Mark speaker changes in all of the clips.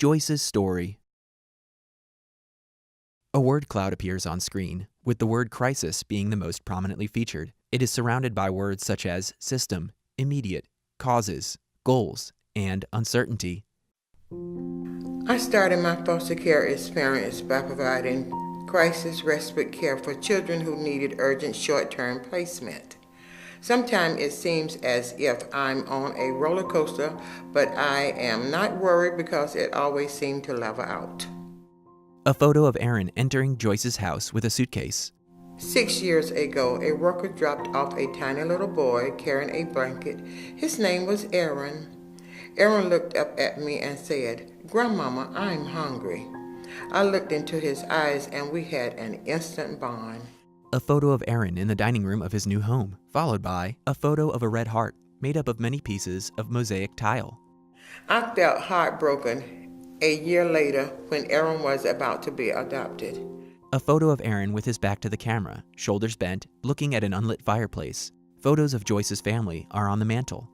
Speaker 1: Joyce's story. A word cloud appears on screen, with the word crisis being the most prominently featured. It is surrounded by words such as system, immediate, causes, goals, and uncertainty.
Speaker 2: I started my foster care experience by providing crisis respite care for children who needed urgent short-term placement. Sometimes it seems as if I'm on a roller coaster, but I am not worried because it always seems to level out.
Speaker 1: A photo of Aaron entering Joyce's house with a suitcase.
Speaker 2: 6 years ago, a worker dropped off a tiny little boy carrying a blanket. His name was Aaron. Aaron looked up at me and said, "Grandmama, I'm hungry." I looked into his eyes and we had an instant bond.
Speaker 1: A photo of Aaron in the dining room of his new home, followed by a photo of a red heart made up of many pieces of mosaic tile.
Speaker 2: I felt heartbroken a year later when Aaron was about to be adopted.
Speaker 1: A photo of Aaron with his back to the camera, shoulders bent, looking at an unlit fireplace. Photos of Joyce's family are on the mantle.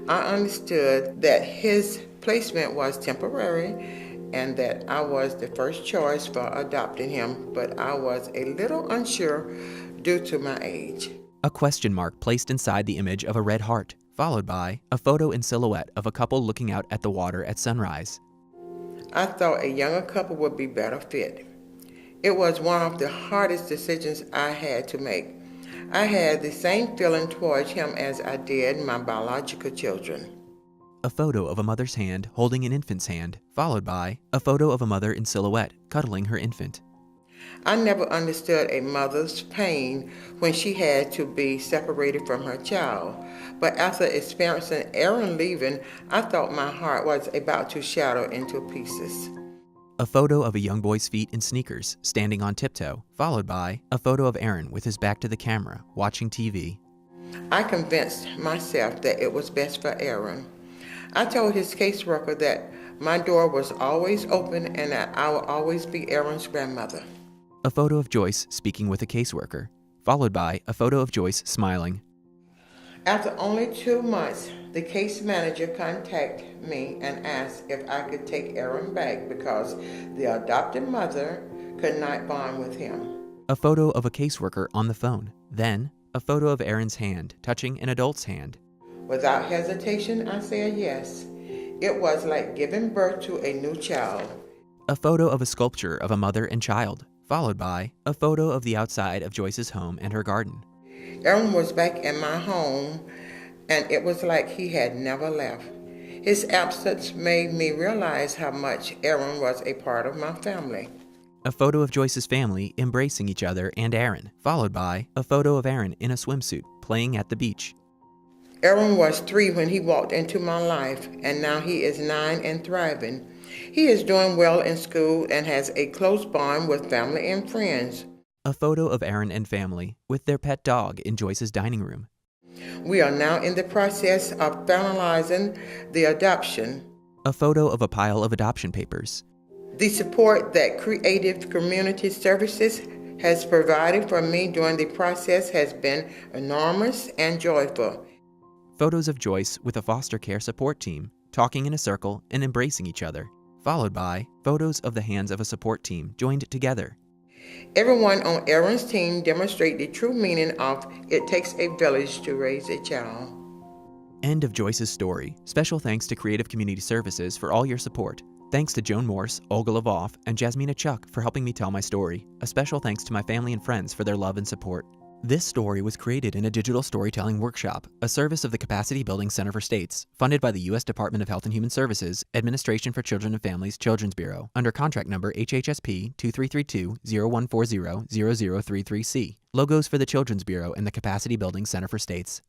Speaker 2: I understood that his placement was temporary and that I was the first choice for adopting him, but I was a little unsure due to my age.
Speaker 1: A question mark placed inside the image of a red heart, followed by a photo in silhouette of a couple looking out at the water at sunrise.
Speaker 2: I thought a younger couple would be better fit. It was one of the hardest decisions I had to make. I had the same feeling towards him as I did my biological children.
Speaker 1: A photo of a mother's hand holding an infant's hand, followed by a photo of a mother in silhouette cuddling her infant.
Speaker 2: I never understood a mother's pain when she had to be separated from her child. But after experiencing Aaron leaving, I thought my heart was about to shatter into pieces.
Speaker 1: A photo of a young boy's feet in sneakers, standing on tiptoe, followed by a photo of Aaron with his back to the camera, watching TV.
Speaker 2: I convinced myself that it was best for Aaron. I told his caseworker that my door was always open and that I would always be Aaron's grandmother.
Speaker 1: A photo of Joyce speaking with a caseworker, followed by a photo of Joyce smiling.
Speaker 2: After only 2 months, the case manager contacted me and asked if I could take Aaron back because the adopted mother could not bond with him.
Speaker 1: A photo of a caseworker on the phone, then a photo of Aaron's hand touching an adult's hand.
Speaker 2: Without hesitation, I said yes. It was like giving birth to a new child.
Speaker 1: A photo of a sculpture of a mother and child, followed by a photo of the outside of Joyce's home and her garden.
Speaker 2: Aaron was back in my home, and it was like he had never left. His absence made me realize how much Aaron was a part of my family.
Speaker 1: A photo of Joyce's family embracing each other and Aaron, followed by a photo of Aaron in a swimsuit playing at the beach.
Speaker 2: Aaron was 3 when he walked into my life, and now he is 9 and thriving. He is doing well in school and has a close bond with family and friends.
Speaker 1: A photo of Aaron and family with their pet dog in Joyce's dining room.
Speaker 2: We are now in the process of finalizing the adoption.
Speaker 1: A photo of a pile of adoption papers.
Speaker 2: The support that Creative Community Services has provided for me during the process has been enormous and joyful.
Speaker 1: Photos of Joyce with a foster care support team, talking in a circle and embracing each other, followed by photos of the hands of a support team joined together.
Speaker 2: Everyone on Aaron's team demonstrate the true meaning of it takes a village to raise a child.
Speaker 1: End of Joyce's story. Special thanks to Creative Community Services for all your support. Thanks to Joan Morse, Olga Lavoff, and Jasmina Chuck for helping me tell my story. A special thanks to my family and friends for their love and support. This story was created in a digital storytelling workshop, a service of the Capacity Building Center for States, funded by the U.S. Department of Health and Human Services, Administration for Children and Families, Children's Bureau, under contract number HHSP 2332-0140-0033C. Logos for the Children's Bureau and the Capacity Building Center for States.